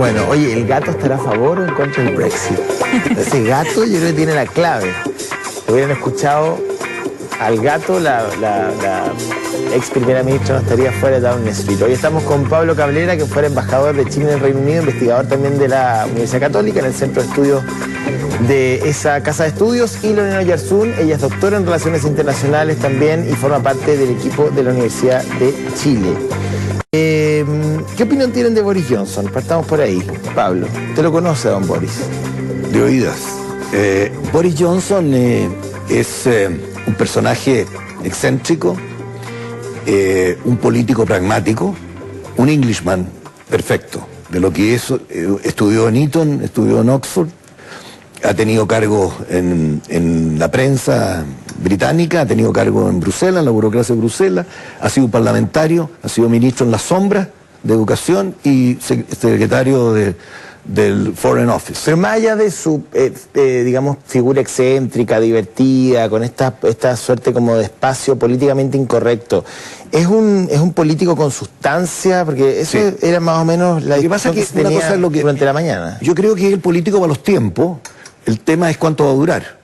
Bueno, oye, ¿el gato estará a favor o en contra del Brexit? Ese gato yo creo que tiene la clave. Hubieran escuchado al gato, la ex primera ministra no estaría fuera de Downing Street. Hoy estamos con Pablo Cabrera, que fue embajador de Chile en el Reino Unido, investigador también de la Universidad Católica, en el centro de estudios de esa casa de estudios, y Lorena Oyarzún, ella es doctora en Relaciones Internacionales también y forma parte del equipo de la Universidad de Chile. ¿Qué opinión tienen de Boris Johnson? Partamos por ahí. Pablo, ¿usted lo conoce, don Boris? De oídas. Boris Johnson es un personaje excéntrico, un político pragmático, un Englishman perfecto. De lo que es, estudió en Eton, estudió en Oxford, ha tenido cargos en la prensa británica, ha tenido cargos en Bruselas, en la burocracia de Bruselas, ha sido parlamentario, ha sido ministro en las sombras de Educación y secretario del Foreign Office. Pero más allá de su, digamos, figura excéntrica, divertida, con esta suerte como de espacio políticamente incorrecto, ¿es un político con sustancia? Porque eso sí era más o menos la discusión que se tenía una cosa es lo que, durante la mañana. Yo creo que es el político para los tiempos, el tema es cuánto va a durar.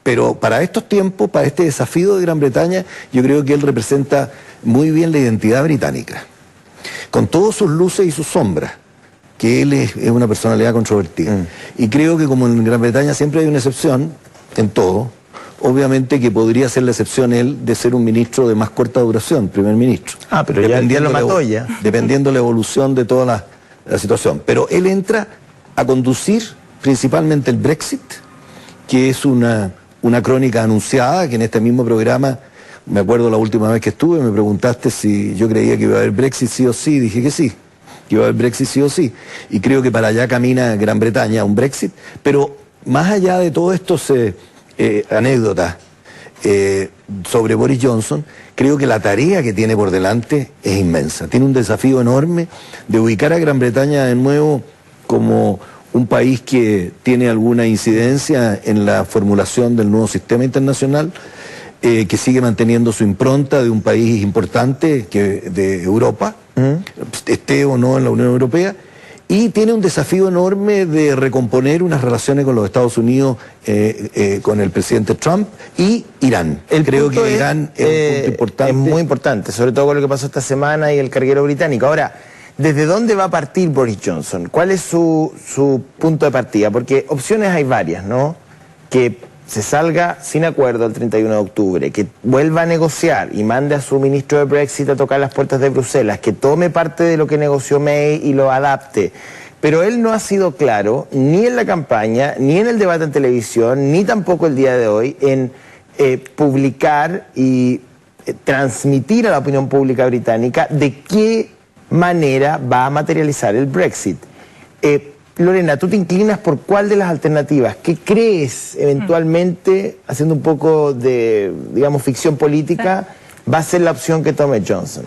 Pero para estos tiempos, para este desafío de Gran Bretaña, yo creo que él representa muy bien la identidad británica, con todas sus luces y sus sombras, que él es una personalidad controvertida. Y creo que como en Gran Bretaña siempre hay una excepción, en todo, obviamente que podría ser la excepción él de ser un ministro de más corta duración, primer ministro. Ah, pero ya lo mató ya. Dependiendo de la evolución de toda la situación. Pero él entra a conducir principalmente el Brexit, que es una crónica anunciada, que en este mismo programa, me acuerdo la última vez que estuve, me preguntaste si yo creía que iba a haber Brexit sí o sí, dije que sí, que iba a haber Brexit sí o sí, y creo que para allá camina Gran Bretaña, un Brexit, pero más allá de todas estas anécdotas sobre Boris Johnson, creo que la tarea que tiene por delante es inmensa, tiene un desafío enorme de ubicar a Gran Bretaña de nuevo como un país que tiene alguna incidencia en la formulación del nuevo sistema internacional, que sigue manteniendo su impronta de un país importante de Europa, esté o no en la Unión Europea, y tiene un desafío enorme de recomponer unas relaciones con los Estados Unidos, con el presidente Trump y Irán. Creo que Irán es un punto importante. Es muy importante, sobre todo con lo que pasó esta semana y el carguero británico. Ahora, ¿desde dónde va a partir Boris Johnson? ¿Cuál es su punto de partida? Porque opciones hay varias, ¿no? Que se salga sin acuerdo el 31 de octubre, que vuelva a negociar y mande a su ministro de Brexit a tocar las puertas de Bruselas, que tome parte de lo que negoció May y lo adapte. Pero él no ha sido claro, ni en la campaña, ni en el debate en televisión, ni tampoco el día de hoy, en publicar y transmitir a la opinión pública británica de qué manera va a materializar el Brexit. Lorena, ¿tú te inclinas por cuál de las alternativas? ¿Qué crees eventualmente, haciendo un poco de, digamos, ficción política, va a ser la opción que tome Johnson?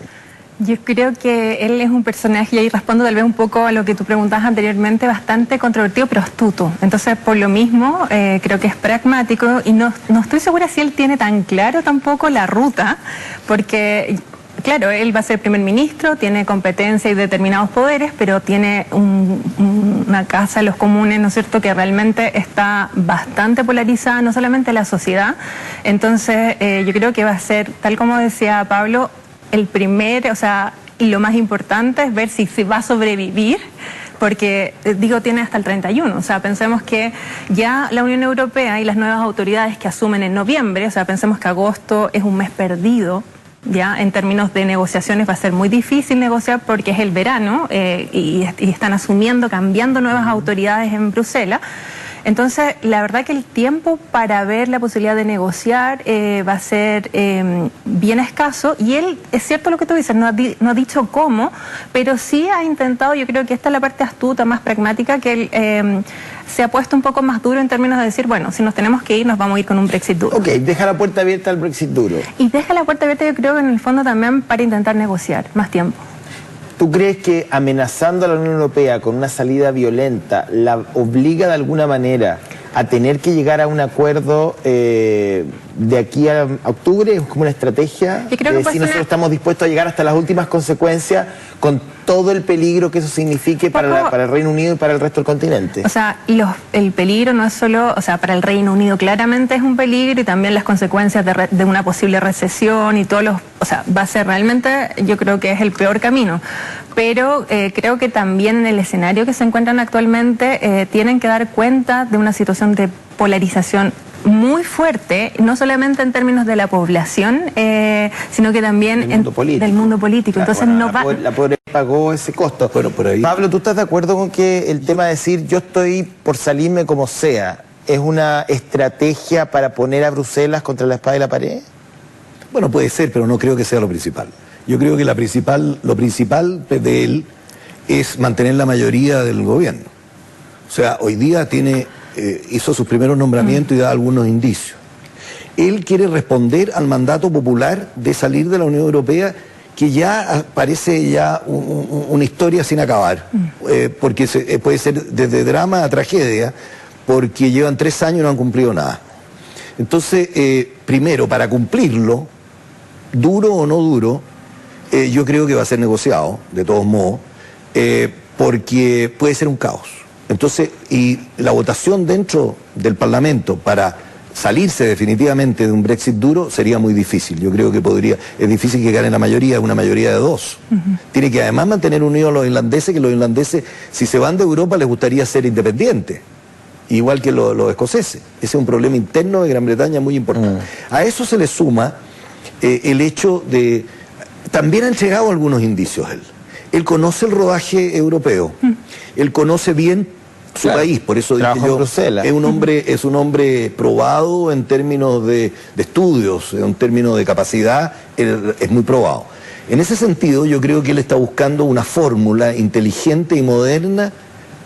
Yo creo que él es un personaje, y ahí respondo tal vez un poco a lo que tú preguntabas anteriormente, bastante controvertido pero astuto. Entonces, por lo mismo, creo que es pragmático y no estoy segura si él tiene tan claro tampoco la ruta, porque claro, él va a ser primer ministro, tiene competencia y determinados poderes, pero tiene una casa de los comunes, ¿no es cierto?, que realmente está bastante polarizada, no solamente la sociedad. Entonces, yo creo que va a ser, tal como decía Pablo, el primer, o sea, y lo más importante es ver si va a sobrevivir, porque, digo, tiene hasta el 31, o sea, pensemos que ya la Unión Europea y las nuevas autoridades que asumen en noviembre, o sea, pensemos que agosto es un mes perdido. Ya en términos de negociaciones va a ser muy difícil negociar porque es el verano y están asumiendo, cambiando nuevas autoridades en Bruselas. Entonces, la verdad que el tiempo para ver la posibilidad de negociar va a ser bien escaso, y él, es cierto lo que tú dices, no ha dicho cómo, pero sí ha intentado, yo creo que esta es la parte astuta, más pragmática, que él se ha puesto un poco más duro en términos de decir, bueno, si nos tenemos que ir, nos vamos a ir con un Brexit duro. Ok, deja la puerta abierta al Brexit duro. Y deja la puerta abierta, yo creo que en el fondo también para intentar negociar más tiempo. ¿Tú crees que amenazando a la Unión Europea con una salida violenta la obliga de alguna manera a tener que llegar a un acuerdo de aquí a octubre? ¿Es como una estrategia? Yo creo que si nosotros estamos dispuestos a llegar hasta las últimas consecuencias con todo el peligro que eso signifique para el Reino Unido y para el resto del continente. O sea, el peligro no es solo, o sea, para el Reino Unido claramente es un peligro, y también las consecuencias de una posible recesión y todos los, o sea, va a ser realmente, yo creo que es el peor camino. Pero creo que también en el escenario que se encuentran actualmente tienen que dar cuenta de una situación de polarización muy fuerte, no solamente en términos de la población, sino que también del mundo político. Claro, entonces bueno, no va... La pobreza pagó ese costo. Bueno, por ahí... Pablo, ¿tú estás de acuerdo con que el tema de decir yo estoy por salirme como sea es una estrategia para poner a Bruselas contra la espada y la pared? Bueno, puede ser, pero no creo que sea lo principal. Yo creo que lo principal de él es mantener la mayoría del gobierno. O sea, hoy día hizo sus primeros nombramientos y da algunos indicios. Él quiere responder al mandato popular de salir de la Unión Europea, que ya parece ya una historia sin acabar, porque puede ser desde drama a tragedia, porque llevan 3 años y no han cumplido nada. Entonces, primero, para cumplirlo, duro o no duro, yo creo que va a ser negociado, de todos modos, porque puede ser un caos. Entonces, y la votación dentro del Parlamento para salirse definitivamente de un Brexit duro sería muy difícil. Yo creo que es difícil que gane la mayoría, una mayoría de 2. Tiene que además mantener unidos a los irlandeses, que los irlandeses, si se van de Europa, les gustaría ser independientes, igual que los escoceses. Ese es un problema interno de Gran Bretaña muy importante. A eso se le suma el hecho de... También ha entregado algunos indicios él. Él conoce el rodaje europeo. Él conoce bien su país, por eso dije yo, es un hombre probado en términos de estudios, en términos de capacidad, es muy probado. En ese sentido, yo creo que él está buscando una fórmula inteligente y moderna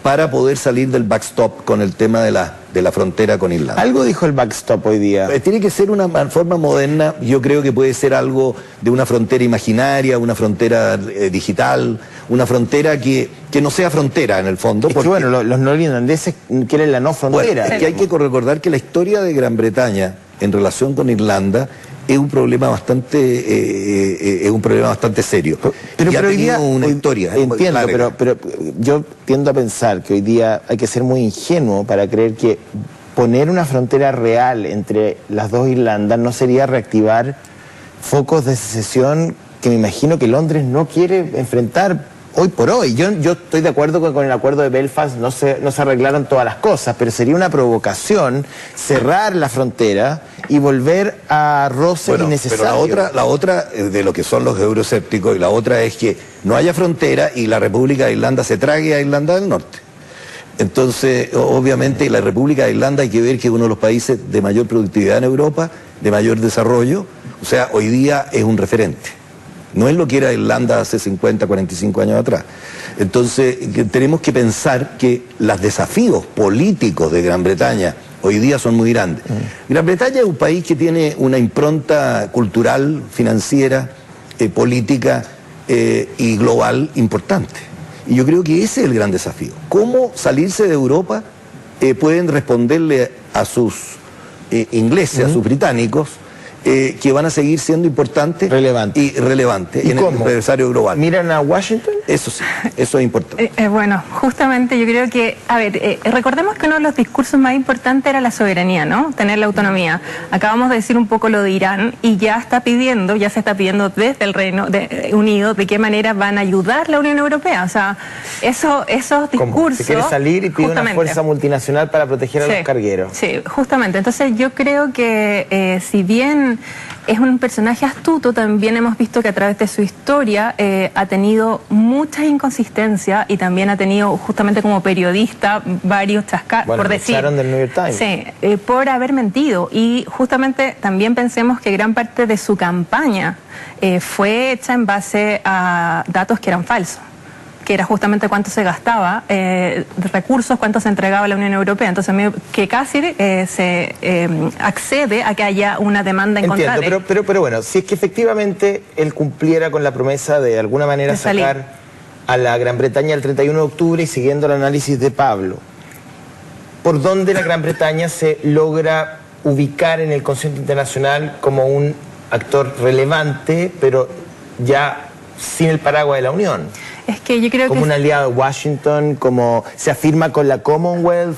para poder salir del backstop con el tema de la frontera con Irlanda. Algo dijo el backstop hoy día. Tiene que ser una forma moderna. Yo creo que puede ser algo de una frontera imaginaria, una frontera digital, una frontera que no sea frontera en el fondo. Es porque, bueno, los neerlandeses quieren la no frontera. Bueno, es que hay que recordar que la historia de Gran Bretaña en relación con Irlanda es un problema bastante serio. Pero hoy día una historia. Entiendo, pero yo tiendo a pensar que hoy día hay que ser muy ingenuo para creer que poner una frontera real entre las dos Irlandas no sería reactivar focos de secesión que me imagino que Londres no quiere enfrentar hoy por hoy. Yo estoy de acuerdo con el acuerdo de Belfast no se arreglaron todas las cosas, pero sería una provocación cerrar la frontera y volver a roces innecesarios. Pero la otra de lo que son los euroescépticos, y la otra es que no haya frontera y la República de Irlanda se trague a Irlanda del Norte. Entonces, obviamente, la República de Irlanda hay que ver que es uno de los países de mayor productividad en Europa, de mayor desarrollo, o sea, hoy día es un referente. No es lo que era Irlanda hace 50, 45 años atrás. Entonces, tenemos que pensar que los desafíos políticos de Gran Bretaña hoy día son muy grandes. Gran Bretaña es un país que tiene una impronta cultural, financiera, política y global importante. Y yo creo que ese es el gran desafío. ¿Cómo salirse de Europa pueden responderle a sus ingleses, a sus británicos, que van a seguir siendo importantes y relevantes en el adversario global? ¿Miran a Washington? Eso sí, eso es importante. Bueno, justamente yo creo que, a ver, recordemos que uno de los discursos más importantes era la soberanía, ¿no? Tener la autonomía. Acabamos de decir un poco lo de Irán y ya se está pidiendo desde el Reino Unido de qué manera van a ayudar la Unión Europea. O sea, esos discursos... ¿Cómo? Se quiere salir y pide una fuerza multinacional para proteger a los cargueros. Sí, justamente. Entonces yo creo que si bien es un personaje astuto, también hemos visto que a través de su historia ha tenido muchas inconsistencias y también ha tenido justamente como periodista varios chascarros, por decir. Del New York Times. Sí, por haber mentido. Y justamente también pensemos que gran parte de su campaña fue hecha en base a datos que eran falsos, que era justamente cuánto se gastaba, recursos, cuánto se entregaba a la Unión Europea. Entonces, que casi se accede a que haya una demanda en contra de él. Pero bueno, si es que efectivamente él cumpliera con la promesa de alguna manera sacar a la Gran Bretaña el 31 de octubre y siguiendo el análisis de Pablo, por dónde la Gran Bretaña se logra ubicar en el concierto internacional como un actor relevante, pero ya sin el paraguas de la Unión. Es que yo creo como que un aliado de Washington, como se afirma con la Commonwealth,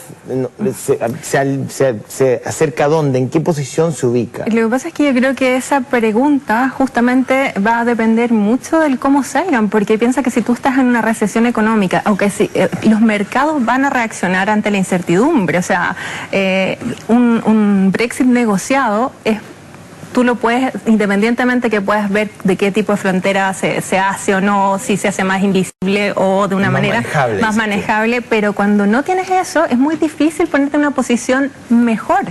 se acerca a dónde, en qué posición se ubica. lo que pasa es que yo creo que esa pregunta justamente va a depender mucho del cómo salgan, porque piensa que si tú estás en una recesión económica, aunque si, los mercados van a reaccionar ante la incertidumbre, o sea, un Brexit negociado es... Tú lo puedes, independientemente que puedas ver de qué tipo de frontera se hace o no, si se hace más invisible o de una manera más manejable, pero cuando no tienes eso es muy difícil ponerte en una posición mejor,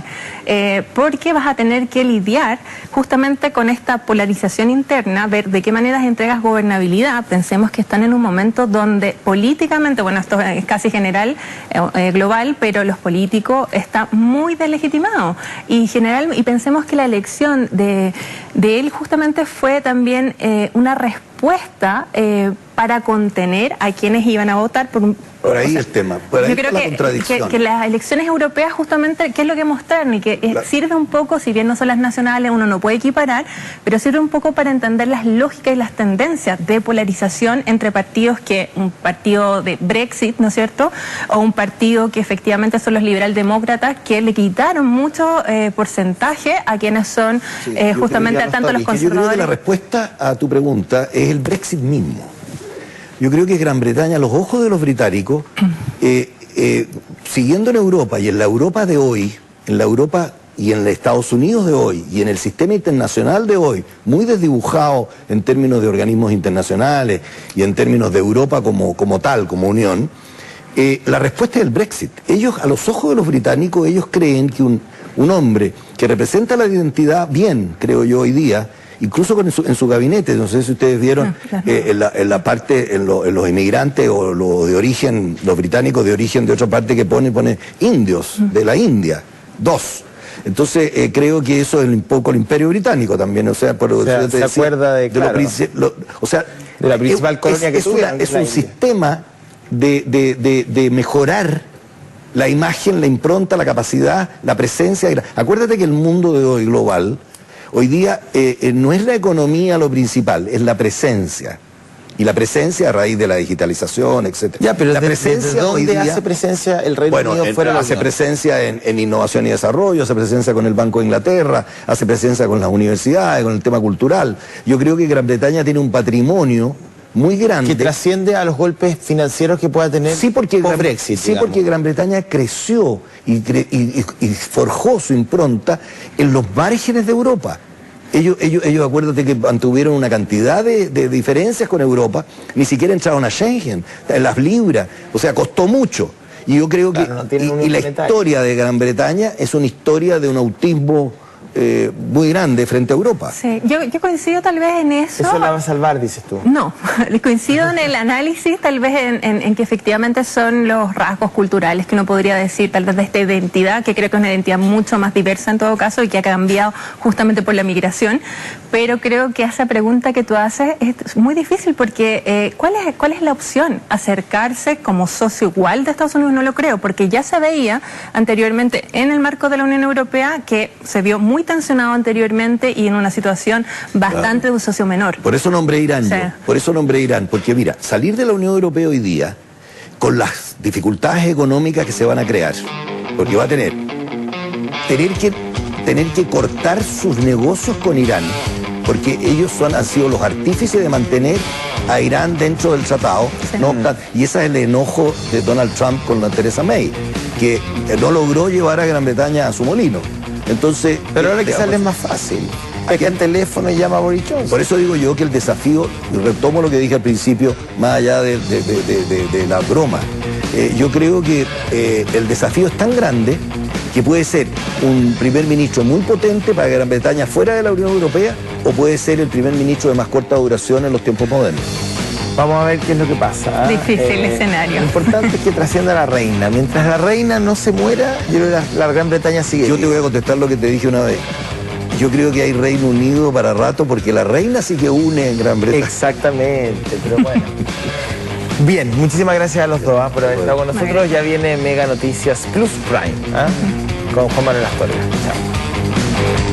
porque vas a tener que lidiar justamente con esta polarización interna, ver de qué maneras entregas gobernabilidad. Pensemos que están en un momento donde políticamente, bueno, esto es casi general, global, pero los políticos están muy deslegitimados y pensemos que la elección de él justamente fue también una respuesta para contener a quienes iban a votar por ahí el tema, por ahí yo creo la contradicción. Que las elecciones europeas justamente, ¿qué es lo que mostraron? Y que sirve un poco, si bien no son las nacionales, uno no puede equiparar, pero sirve un poco para entender las lógicas y las tendencias de polarización entre partidos que un partido de Brexit, ¿no es cierto? O un partido que efectivamente son los liberaldemócratas, que le quitaron mucho porcentaje a quienes son justamente tanto los conservadores. Yo creo que la respuesta a tu pregunta es el Brexit mismo. Yo creo que Gran Bretaña, a los ojos de los británicos, siguiendo en Europa y en la Europa de hoy, en la Europa y en los Estados Unidos de hoy y en el sistema internacional de hoy, muy desdibujado en términos de organismos internacionales y en términos de Europa como tal, como unión, la respuesta es el Brexit. Ellos, a los ojos de los británicos, ellos creen que un hombre que representa la identidad bien, creo yo hoy día, incluso en su gabinete, no sé si ustedes vieron en la parte, en los inmigrantes o los británicos de origen de otra parte que pone indios de la India, 2. Entonces creo que eso es un poco el imperio británico también, o sea, se acuerda de la principal colonia que tuvo. Es un sistema de mejorar la imagen, la impronta, la capacidad, la presencia. Acuérdate que el mundo de hoy global, hoy día no es la economía lo principal, es la presencia. Y la presencia a raíz de la digitalización, etc. Ya, pero la presencia ¿desde dónde hace presencia el Reino Unido fuera de la hace Unión? Presencia en innovación y desarrollo, hace presencia con el Banco de Inglaterra, hace presencia con las universidades, con el tema cultural. Yo creo que Gran Bretaña tiene un patrimonio muy grande. Que trasciende a los golpes financieros que pueda tener Brexit. Sí, porque Gran Bretaña creció y forjó su impronta en los márgenes de Europa. Ellos acuérdate que mantuvieron una cantidad de diferencias con Europa, ni siquiera entraron a Schengen, en las libras, o sea, costó mucho. Y yo creo que la historia de Gran Bretaña es una historia de un autismo muy grande frente a Europa. Sí, yo coincido tal vez en eso. Eso la va a salvar, dices tú. No, coincido en el análisis, tal vez en que efectivamente son los rasgos culturales que uno podría decir, tal vez de esta identidad, que creo que es una identidad mucho más diversa en todo caso y que ha cambiado justamente por la migración, pero creo que esa pregunta que tú haces es muy difícil porque ¿cuál es la opción? ¿Acercarse como socio igual de Estados Unidos? No lo creo, porque ya se veía anteriormente en el marco de la Unión Europea que se vio muy tensionado anteriormente y en una situación bastante de un socio menor. Por eso nombré Irán, porque mira, salir de la Unión Europea hoy día, con las dificultades económicas que se van a crear, porque va a tener que cortar sus negocios con Irán, porque ellos han sido los artífices de mantener a Irán dentro del tratado, y ese es el enojo de Donald Trump con la Theresa May, que no logró llevar a Gran Bretaña a su molino. Entonces, pero ahora quizás es más fácil. Aquí al teléfono y llama a Boris Johnson. Por eso digo yo que el desafío, retomo lo que dije al principio, más allá de la broma, yo creo que el desafío es tan grande que puede ser un primer ministro muy potente para Gran Bretaña fuera de la Unión Europea, o puede ser el primer ministro de más corta duración en los tiempos modernos. Vamos a ver qué es lo que pasa. Difícil escenario. Lo importante es que trascienda a la reina. Mientras la reina no se muera, yo creo que la Gran Bretaña sigue. Yo te voy a contestar lo que te dije una vez. Yo creo que hay Reino Unido para rato, porque la reina sí que une en Gran Bretaña. Exactamente, pero bueno. Bien, muchísimas gracias a los dos por haber estado con nosotros. Ya viene Mega Noticias Plus Prime, con Juan Manuel Astorga. Chao.